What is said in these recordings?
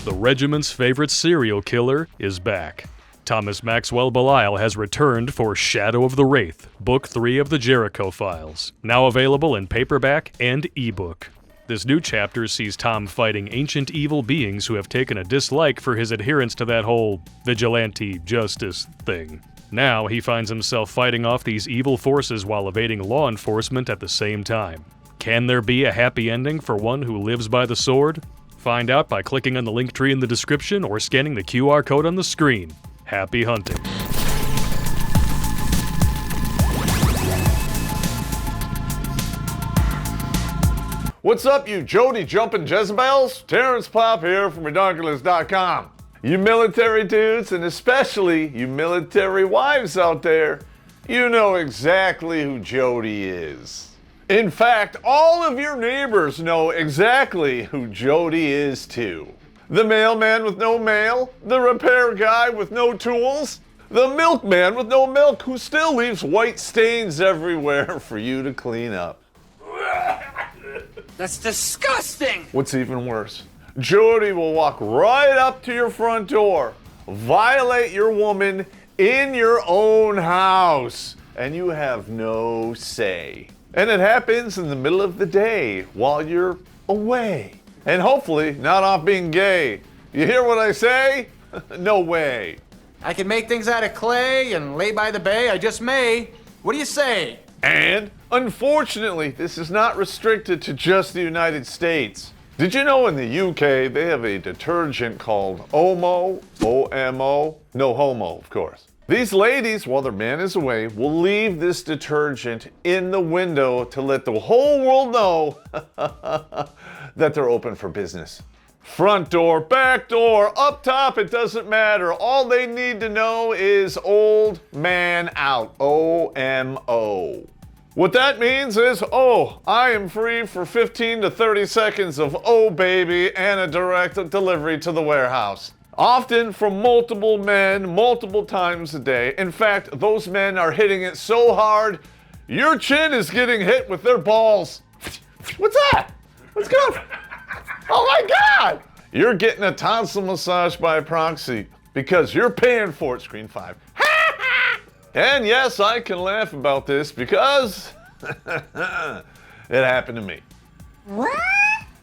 the regiment's favorite serial killer is back. Thomas Maxwell Belial has returned for Shadow of the Wraith, Book 3 of the Jericho Files, now available in paperback and ebook. This new chapter sees Tom fighting ancient evil beings who have taken a dislike for his adherence to that whole vigilante justice thing. Now he finds himself fighting off these evil forces while evading law enforcement at the same time. Can there be a happy ending for one who lives by the sword? Find out by clicking on the link tree in the description or scanning the QR code on the screen. Happy hunting. What's up, you Jody jumping Jezebels? Terrence Pop here from Redonkulas.com. You military dudes, and especially you military wives out there, you know exactly who Jody is. In fact, all of your neighbors know exactly who Jody is too. The mailman with no mail, the repair guy with no tools, the milkman with no milk who still leaves white stains everywhere for you to clean up. That's disgusting! What's even worse? Jody will walk right up to your front door, violate your woman in your own house, and you have no say. And it happens in the middle of the day while you're away. And hopefully not off being gay. You hear what I say? No way. I can make things out of clay and lay by the bay, I just may. What do you say? And unfortunately, this is not restricted to just the United States. Did you know in the UK they have a detergent called Omo, O-M-O, no homo, of course. These ladies, while their man is away, will leave this detergent in the window to let the whole world know that they're open for business. Front door, back door, up top, it doesn't matter. All they need to know is old man out, O-M-O. What that means is, oh, I am free for 15 to 30 seconds of oh baby and a direct delivery to the warehouse. Often from multiple men, multiple times a day. In fact, those men are hitting it so hard, your chin is getting hit with their balls. What's that? What's going on? Oh my God! You're getting a tonsil massage by proxy because you're paying for it, Screen 5. And yes, I can laugh about this because it happened to me. What?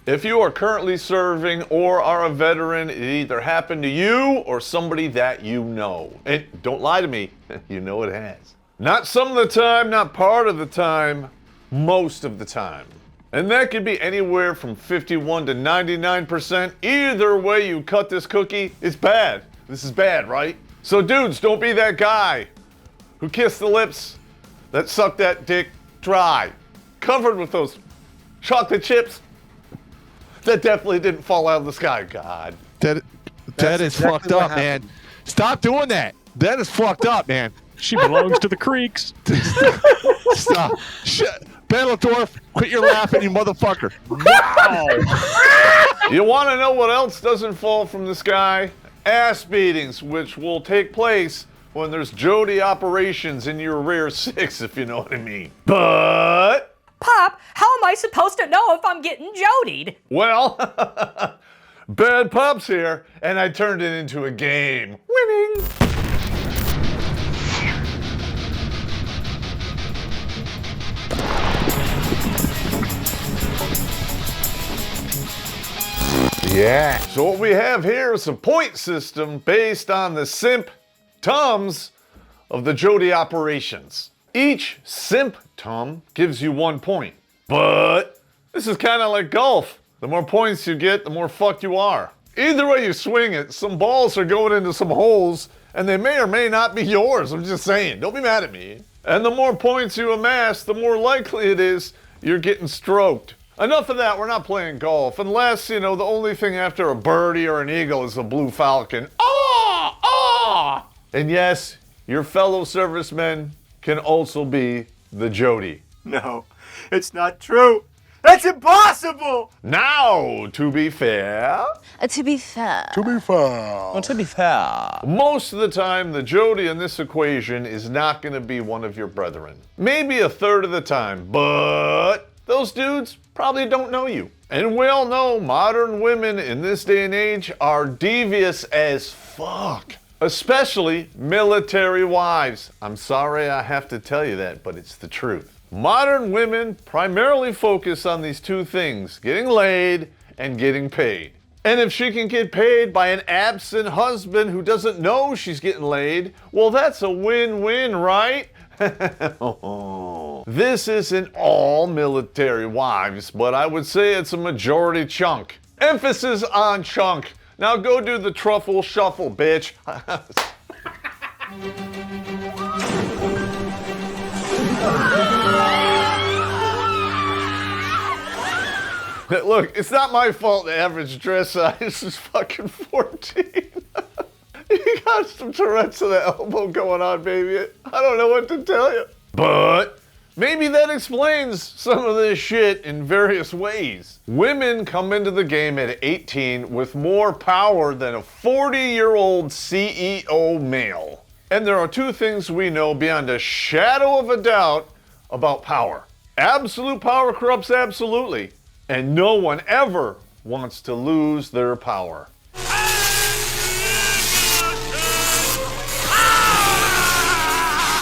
If you are currently serving or are a veteran, it either happened to you or somebody that you know. And don't lie to me, you know it has. Not some of the time, not part of the time, most of the time. And that could be anywhere from 51 to 99%. Either way you cut this cookie, it's bad. This is bad, right? So dudes, don't be that guy who kissed the lips that sucked that dick dry, covered with those chocolate chips that definitely didn't fall out of the sky. God. That is exactly fucked up, happened. man. Stop doing that. That is fucked up, man. She belongs to the creeks. Stop. Shit. Bettledorf, quit your laughing, you motherfucker. Wow. You want to know what else doesn't fall from the sky? Ass beatings, which will take place when there's Jody operations in your rear six, if you know what I mean. But... Pop, how am I supposed to know if I'm getting jodied? Well, Bad Pop's here, and I turned it into a game. Winning! Yeah. So what we have here is a point system based on the symptoms of the Jody operations. Each symptom gives you 1 point. But this is kind of like golf. The more points you get, the more fucked you are. Either way you swing it, some balls are going into some holes, and they may or may not be yours. I'm just saying. Don't be mad at me. And the more points you amass, the more likely it is you're getting stroked. Enough of that, we're not playing golf. Unless, you know, the only thing after a birdie or an eagle is a blue falcon. Ah! Ah! And yes, your fellow servicemen can also be the Jody. No, it's not true. That's impossible! Now, to be fair, To be fair. Well, to be fair. most of the time, the Jody in this equation is not going to be one of your brethren. Maybe a third of the time, but those dudes probably don't know you. And we all know modern women in this day and age are devious as fuck. Especially military wives. I'm sorry I have to tell you that, but it's the truth. Modern women primarily focus on these two things, getting laid and getting paid. And if she can get paid by an absent husband who doesn't know she's getting laid, well, that's a win-win, right? This isn't all military wives, but I would say it's a majority chunk. Emphasis on chunk. Now go do the truffle shuffle, bitch. Look, it's not my fault the average dress size is fucking 14. You got some Tourette's of the elbow going on, baby. I don't know what to tell you. But maybe that explains some of this shit in various ways. Women come into the game at 18 with more power than a 40-year-old CEO male. And there are two things we know beyond a shadow of a doubt about power. Absolute power corrupts absolutely. And no one ever wants to lose their power.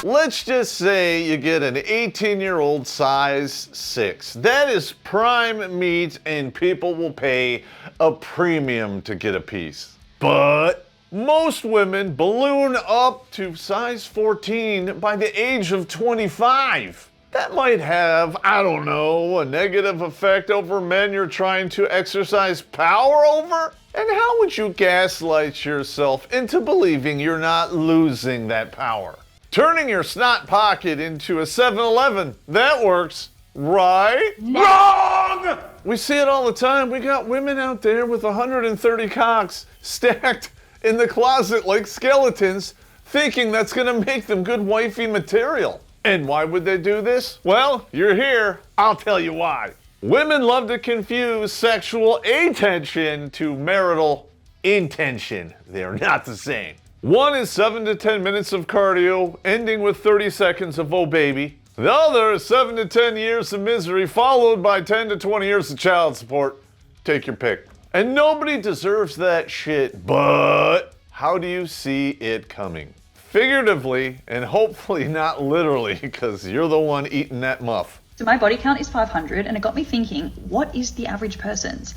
Let's just say you get an 18-year-old size 6. That is prime meat and people will pay a premium to get a piece. But most women balloon up to size 14 by the age of 25. That might have, I don't know, a negative effect over men you're trying to exercise power over? And how would you gaslight yourself into believing you're not losing that power? Turning your snot pocket into a 7-Eleven, that works, right? Wrong! We see it all the time. We got women out there with 130 cocks stacked in the closet like skeletons, thinking that's gonna make them good wifey material. And why would they do this? Well, you're here. I'll tell you why. Women love to confuse sexual attention to marital intention. They are not the same. One is 7 to 10 minutes of cardio, ending with 30 seconds of oh baby. The other is 7 to 10 years of misery, followed by 10 to 20 years of child support. Take your pick. And nobody deserves that shit, but how do you see it coming? Figuratively, and hopefully not literally, because you're the one eating that muff. So my body count is 500, and it got me thinking, what is the average person's?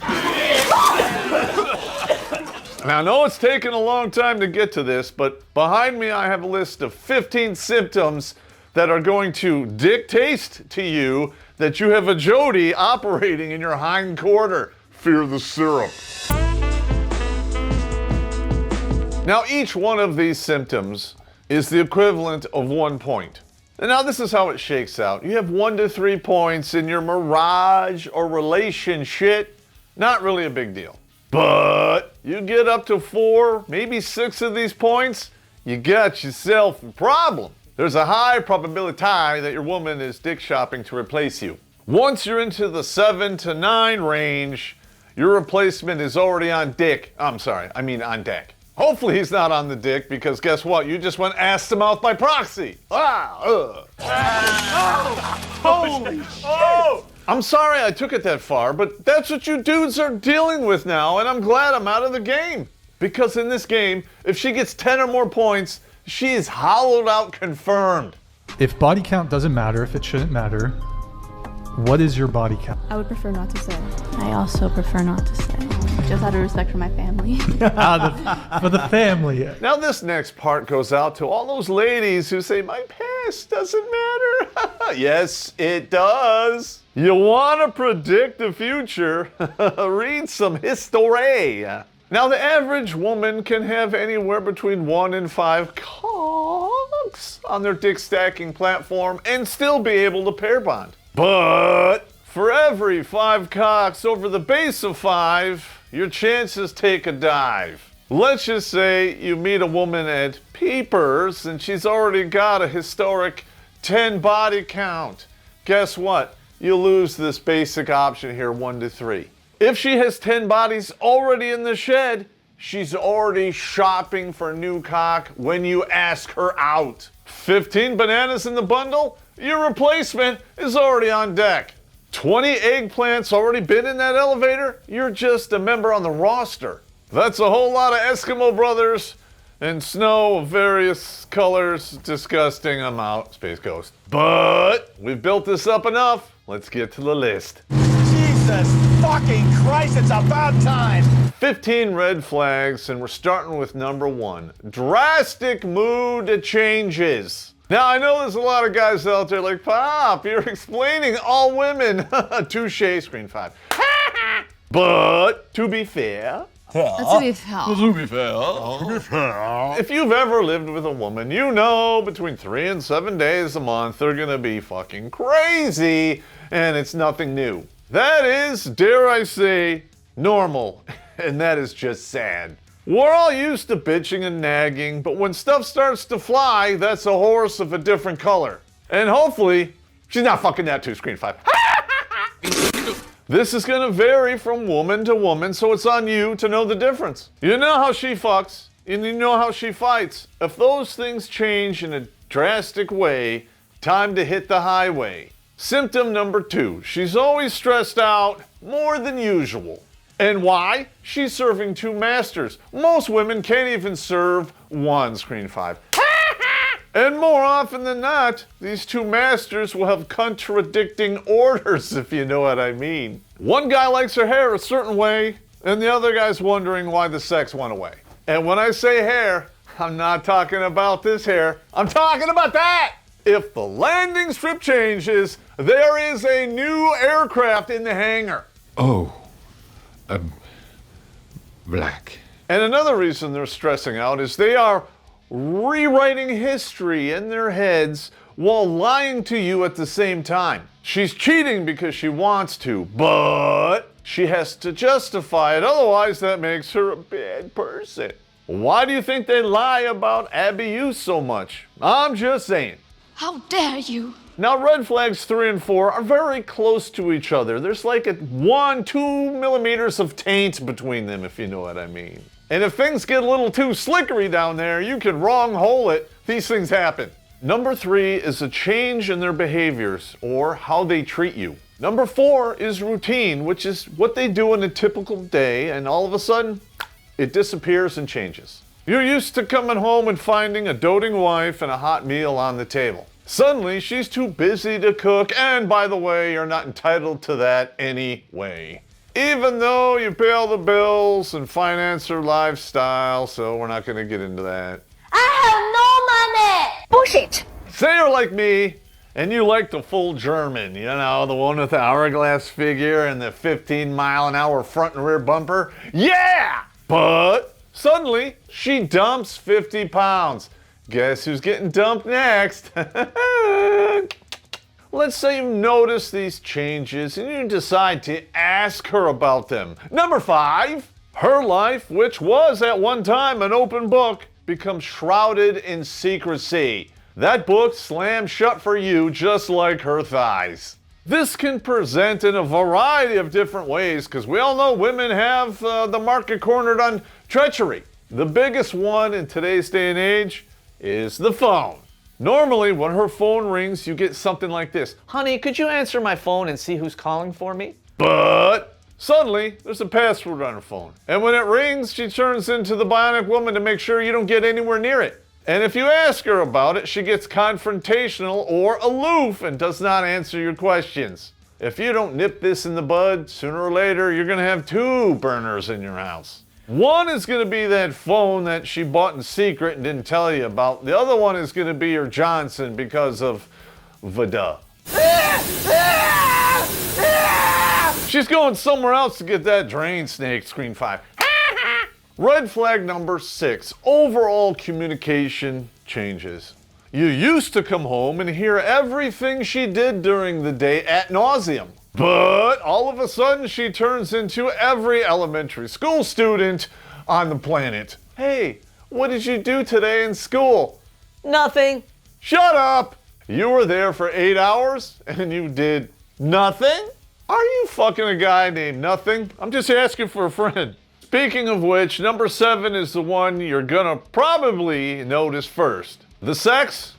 Now, I know it's taken a long time to get to this, but behind me I have a list of 15 symptoms that are going to dictate to you that you have a Jody operating in your hind quarter. Fear the syrup. Now, each one of these symptoms is the equivalent of 1 point. And now this is how it shakes out. You have 1 to 3 points in your mirage or relationship. Not really a big deal. But you get up to 4, maybe 6 of these points, you got yourself a problem. There's a high probability that your woman is dick shopping to replace you. Once you're into the 7 to 9 range, your replacement is already on deck. Hopefully he's not on the dick, because guess what? You just went ass to mouth by proxy. Holy shit. I'm sorry I took it that far, but that's what you dudes are dealing with now, and I'm glad I'm out of the game. Because in this game, if she gets 10 or more points, she is hollowed out confirmed. If body count doesn't matter, if it shouldn't matter, what is your body count? I would prefer not to say. I also prefer not to say. Just out of respect for my family. For the family. Now this next part goes out to all those ladies who say, my past doesn't matter. Yes, it does. You want to predict the future? Read some history. Now the average woman can have anywhere between 1 and 5 cocks on their dick stacking platform and still be able to pair bond. But for every 5 cocks over the base of 5, your chances take a dive. Let's just say you meet a woman at Peepers and she's already got a historic 10 body count. Guess what? You lose this basic option here, 1 to 3. If she has 10 bodies already in the shed, she's already shopping for a new cock when you ask her out. 15 bananas in the bundle? Your replacement is already on deck. 20 eggplants already been in that elevator? You're just a member on the roster. That's a whole lot of Eskimo brothers and snow of various colors. Disgusting. I'm out. Space Ghost. But we've built this up enough. Let's get to the list. Jesus fucking Christ, it's about time! 15 red flags, and we're starting with number 1. Drastic mood changes. Now, I know there's a lot of guys out there like, Pop, you're explaining all women. Touche, screen 5. But, to be fair, if you've ever lived with a woman, you know between 3 and 7 days a month they're gonna be fucking crazy, and it's nothing new. That is, dare I say, normal, and that is just sad. We're all used to bitching and nagging, but when stuff starts to fly, that's a horse of a different color. And hopefully, she's not fucking that too, screen 5. This is gonna vary from woman to woman, so it's on you to know the difference. You know how she fucks, and you know how she fights. If those things change in a drastic way, time to hit the highway. Symptom number 2, she's always stressed out, more than usual. And why? She's serving 2 masters. Most women can't even serve 1, screen 5. And more often than not, these 2 masters will have contradicting orders, if you know what I mean. One guy likes her hair a certain way, and the other guy's wondering why the sex went away. And when I say hair, I'm not talking about this hair, I'm talking about that! If the landing strip changes, there is a new aircraft in the hangar. Oh, black. And another reason they're stressing out is they are rewriting history in their heads while lying to you at the same time. She's cheating because she wants to, but she has to justify it, otherwise that makes her a bad person. Why do you think they lie about abuse so much? I'm just saying. How dare you? Now, red flags 3 and 4 are very close to each other. There's like 1-2 millimeters of taint between them, if you know what I mean. And if things get a little too slickery down there, you can wrong hole it. These things happen. Number 3 is a change in their behaviors or how they treat you. Number 4 is routine, which is what they do in a typical day, and all of a sudden, it disappears and changes. You're used to coming home and finding a doting wife and a hot meal on the table. Suddenly, she's too busy to cook, and by the way, you're not entitled to that anyway. Even though you pay all the bills and finance her lifestyle, so we're not gonna get into that. I have no money! Bullshit! Say you're like me, and you like the full German, you know, the one with the hourglass figure and the 15-mile-an-hour front and rear bumper. Yeah! But suddenly, she dumps 50 pounds. Guess who's getting dumped next? Let's say you notice these changes and you decide to ask her about them. Number 5, her life, which was at one time an open book, becomes shrouded in secrecy. That book slams shut for you just like her thighs. This can present in a variety of different ways because we all know women have the market cornered on treachery. The biggest one in today's day and age is the phone. Normally, when her phone rings, you get something like this. Honey, could you answer my phone and see who's calling for me? But suddenly, there's a password on her phone. And when it rings, she turns into the bionic woman to make sure you don't get anywhere near it. And if you ask her about it, she gets confrontational or aloof and does not answer your questions. If you don't nip this in the bud, sooner or later, you're gonna have 2 burners in your house. One is going to be that phone that she bought in secret and didn't tell you about. The other one is going to be your Johnson because of Vada. She's going somewhere else to get that drain snake, screen 5. Red flag number 6, overall communication changes. You used to come home and hear everything she did during the day ad nauseum. But all of a sudden, she turns into every elementary school student on the planet. Hey, what did you do today in school? Nothing. Shut up! You were there for 8 hours and you did nothing? Are you fucking a guy named Nothing? I'm just asking for a friend. Speaking of which, number 7 is the one you're gonna probably notice first. The sex,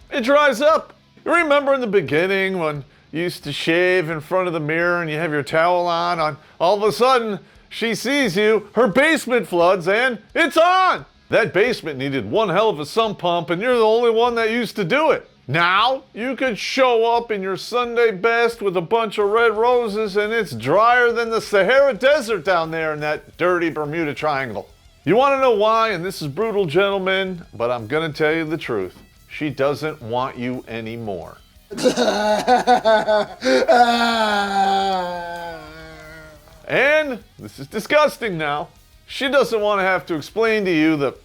it dries up. You remember in the beginning when You used to shave in front of the mirror and you have your towel on. All of a sudden, she sees you, her basement floods, and it's on! That basement needed one hell of a sump pump, and you're the only one that used to do it. Now, you could show up in your Sunday best with a bunch of red roses, and it's drier than the Sahara Desert down there in that dirty Bermuda Triangle. You want to know why? And this is brutal, gentlemen, but I'm going to tell you the truth. She doesn't want you anymore. And this is disgusting now. She doesn't want to have to explain to you the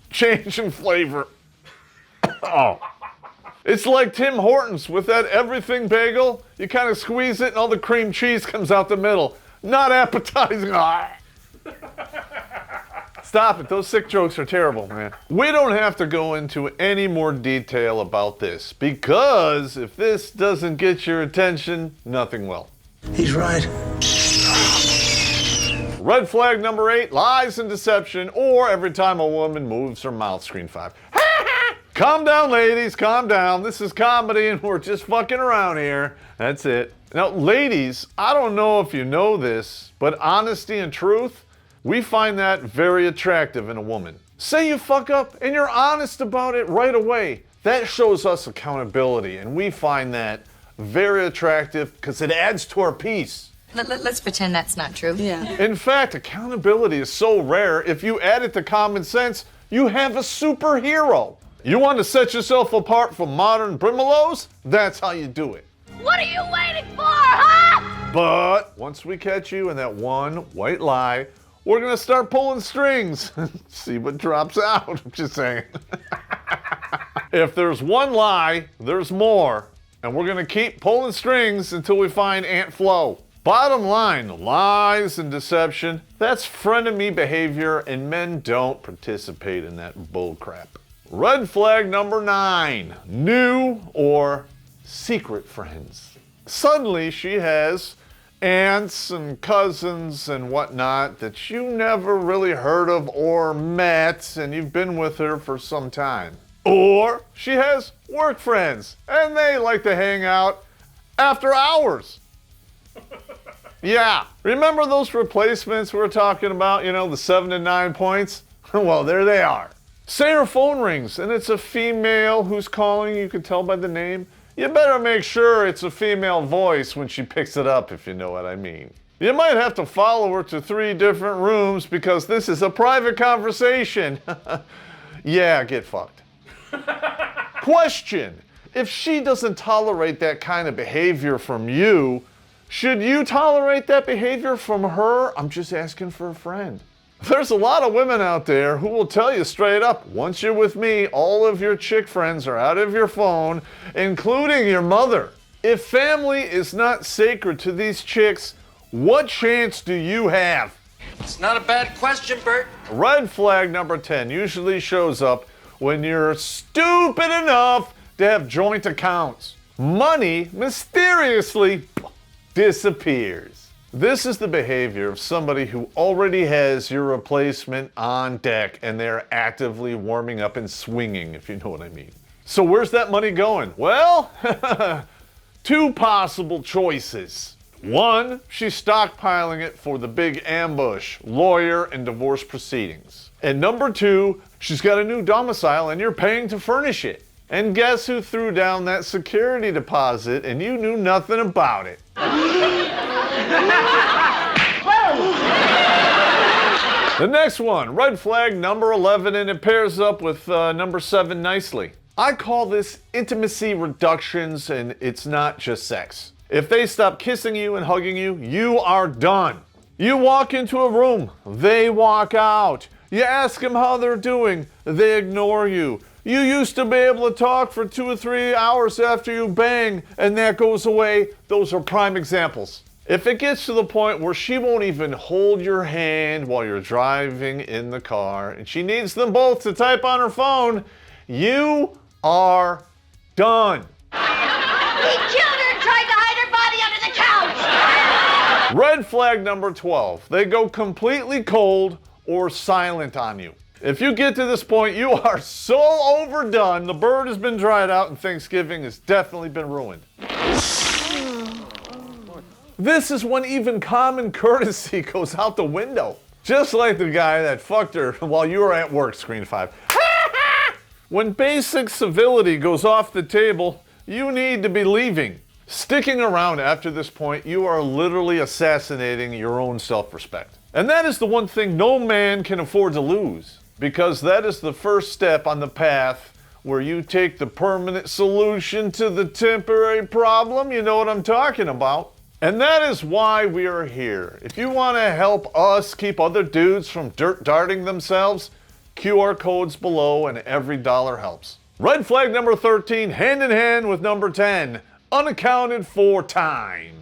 change in flavor. Oh. It's like Tim Hortons with that everything bagel. You kind of squeeze it and all the cream cheese comes out the middle. Not appetizing. Stop it. Those sick jokes are terrible, man. We don't have to go into any more detail about this because if this doesn't get your attention, nothing will. He's right. Red flag number 8, lies and deception, or every time a woman moves her mouth, screen 5. Calm down, ladies, calm down. This is comedy and we're just fucking around here. That's it. Now, ladies, I don't know if you know this, but honesty and truth, we find that very attractive in a woman. Say you fuck up and you're honest about it right away. That shows us accountability, and we find that very attractive because it adds to our peace. Let's pretend that's not true. Yeah. In fact, accountability is so rare, if you add it to common sense, you have a superhero. You want to set yourself apart from modern brimelows? That's how you do it. What are you waiting for, huh? But once we catch you in that one white lie, we're going to start pulling strings. See what drops out. I'm just saying. If there's one lie, there's more. And we're going to keep pulling strings until we find Aunt Flo. Bottom line, lies and deception, that's frenemy behavior, and men don't participate in that bullcrap. Red flag number 9, new or secret friends. Suddenly she has aunts and cousins and whatnot that you never really heard of or met, and you've been with her for some time. Or she has work friends and they like to hang out after hours. Yeah, remember those replacements we were talking about, you know, the 7 to 9 points? Well, there they are. Say her phone rings and it's a female who's calling, you can tell by the name. You better make sure it's a female voice when she picks it up, if you know what I mean. You might have to follow her to 3 different rooms because this is a private conversation. Yeah, get fucked. Question, if she doesn't tolerate that kind of behavior from you, should you tolerate that behavior from her? I'm just asking for a friend. There's a lot of women out there who will tell you straight up, once you're with me, all of your chick friends are out of your phone, including your mother. If family is not sacred to these chicks, what chance do you have? It's not a bad question, Bert. Red flag number 10 usually shows up when you're stupid enough to have joint accounts. Money mysteriously disappears. This is the behavior of somebody who already has your replacement on deck and they're actively warming up and swinging, if you know what I mean. So where's that money going? Well, 2 possible choices. 1, she's stockpiling it for the big ambush, lawyer and divorce proceedings. And number 2, she's got a new domicile and you're paying to furnish it. And guess who threw down that security deposit and you knew nothing about it? The next one, red flag number 11, and it pairs up with number 7 nicely. I call this intimacy reductions, and it's not just sex. If they stop kissing you and hugging you, you are done. You walk into a room, they walk out. You ask them how they're doing, they ignore you. You used to be able to talk for 2 or 3 hours after you bang, and that goes away. Those are prime examples. If it gets to the point where she won't even hold your hand while you're driving in the car, and she needs them both to type on her phone, you are done. He killed her and tried to hide her body under the couch! Red flag number 12. They go completely cold or silent on you. If you get to this point, you are so overdone, the bird has been dried out and Thanksgiving has definitely been ruined. This is when even common courtesy goes out the window. Just like the guy that fucked her while you were at work, screen 5. When basic civility goes off the table, you need to be leaving. Sticking around after this point, you are literally assassinating your own self-respect. And that is the one thing no man can afford to lose, because that is the first step on the path where you take the permanent solution to the temporary problem. You know what I'm talking about. And that is why we are here. If you want to help us keep other dudes from darting themselves, QR codes below and every dollar helps. Red flag number 13, hand in hand with number 10, unaccounted for time.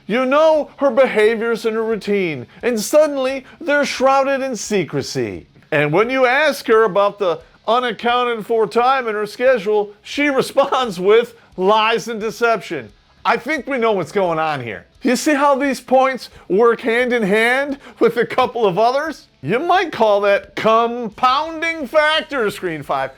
You know her behaviors and her routine, and suddenly they're shrouded in secrecy. And when you ask her about the unaccounted for time in her schedule, she responds with lies and deception. I think we know what's going on here. You see how these points work hand in hand with a couple of others? You might call that compounding factor, screen 5.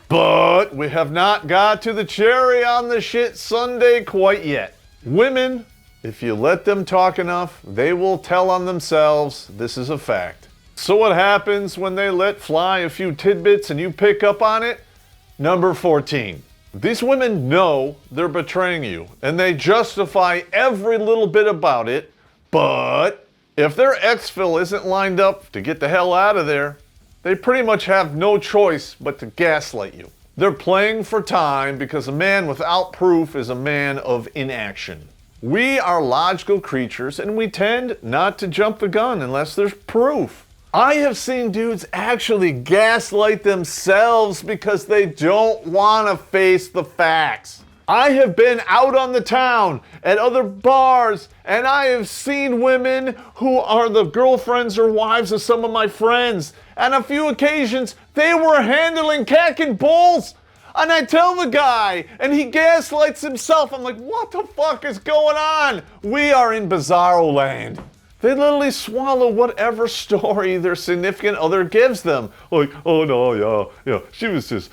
But we have not got to the cherry on the shit sundae quite yet. Women, if you let them talk enough, they will tell on themselves. This is a fact. So what happens when they let fly a few tidbits and you pick up on it? Number 14. These women know they're betraying you, and they justify every little bit about it, but if their exfil isn't lined up to get the hell out of there, they pretty much have no choice but to gaslight you. They're playing for time because a man without proof is a man of inaction. We are logical creatures, and we tend not to jump the gun unless there's proof. I have seen dudes actually gaslight themselves because they don't want to face the facts. I have been out on the town at other bars, and I have seen women who are the girlfriends or wives of some of my friends. On a few occasions, they were handling cack and bulls. And I tell the guy, and he gaslights himself. I'm like, what the fuck is going on? We are in bizarro land. They literally swallow whatever story their significant other gives them. Like, oh no, yeah, she was just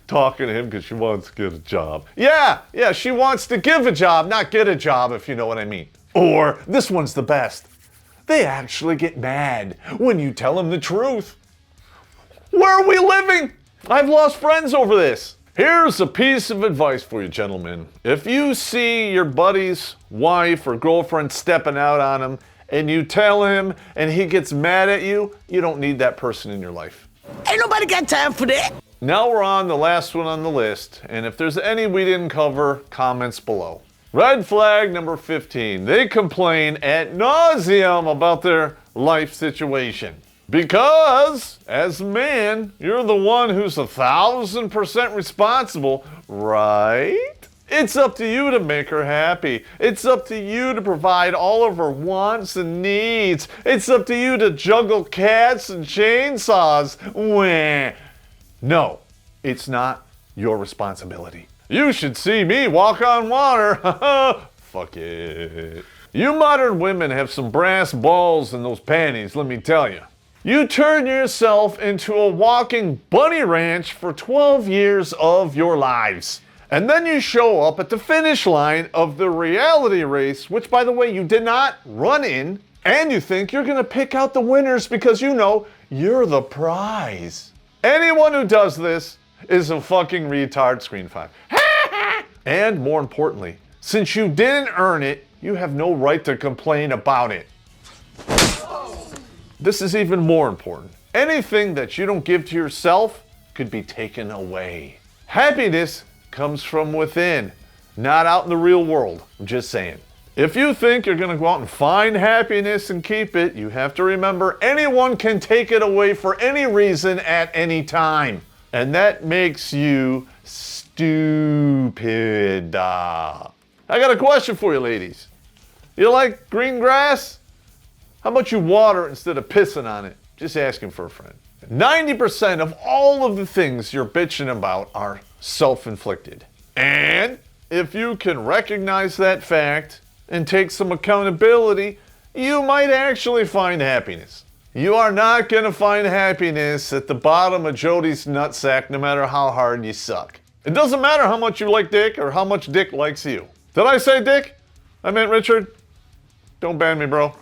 talking to him because she wants to get a job. Yeah, she wants to give a job, not get a job, if you know what I mean. Or, this one's the best. They actually get mad when you tell them the truth. Where are we living? I've lost friends over this. Here's a piece of advice for you, gentlemen. If you see your buddy's wife or girlfriend stepping out on him, and you tell him and he gets mad at you, you don't need that person in your life. Ain't nobody got time for that. Now we're on the last one on the list, and if there's any we didn't cover, comments below. Red flag number 15. They complain ad nauseum about their life situation. Because, as a man, you're the one who's 1,000% responsible, right? It's up to you to make her happy. It's up to you to provide all of her wants and needs. It's up to you to juggle cats and chainsaws. Wah. No, it's not your responsibility. You should see me walk on water. Fuck it. You modern women have some brass balls in those panties, let me tell you. You turn yourself into a walking bunny ranch for 12 years of your lives. And then you show up at the finish line of the reality race, which, by the way, you did not run in, and you think you're going to pick out the winners because you know you're the prize. Anyone who does this is a fucking retard, screen 5. And more importantly, since you didn't earn it, you have no right to complain about it. This is even more important. Anything that you don't give to yourself could be taken away. Happiness comes from within, not out in the real world. I'm just saying. If you think you're going to go out and find happiness and keep it, you have to remember anyone can take it away for any reason at any time. And that makes you stupid. I got a question for you, ladies. You like green grass? How about you water it instead of pissing on it? Just asking for a friend. 90% of all of the things you're bitching about are self-inflicted. And if you can recognize that fact and take some accountability, you might actually find happiness. You are not going to find happiness at the bottom of Jody's nutsack no matter how hard you suck. It doesn't matter how much you like dick or how much dick likes you. Did I say dick? I meant Richard. Don't ban me, bro.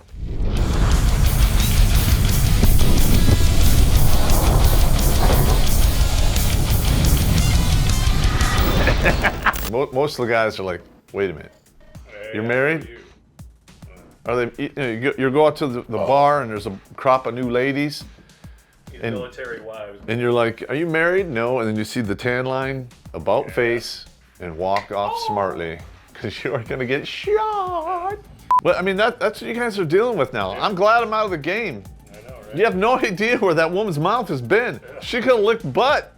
Most of the guys are like, wait a minute, you're married? Are they? You go out to the bar and there's a crop of new ladies, and military wives. And you're like, are you married? No. And then you see the tan line, about face, and walk off smartly, because you are gonna get shot. But I mean, that's what you guys are dealing with now. I'm glad I'm out of the game. I know, right? You have no idea where that woman's mouth has been. She could have licked butt.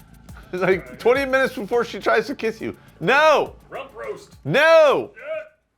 Like 20 minutes before she tries to kiss you. No! Rump roast. No!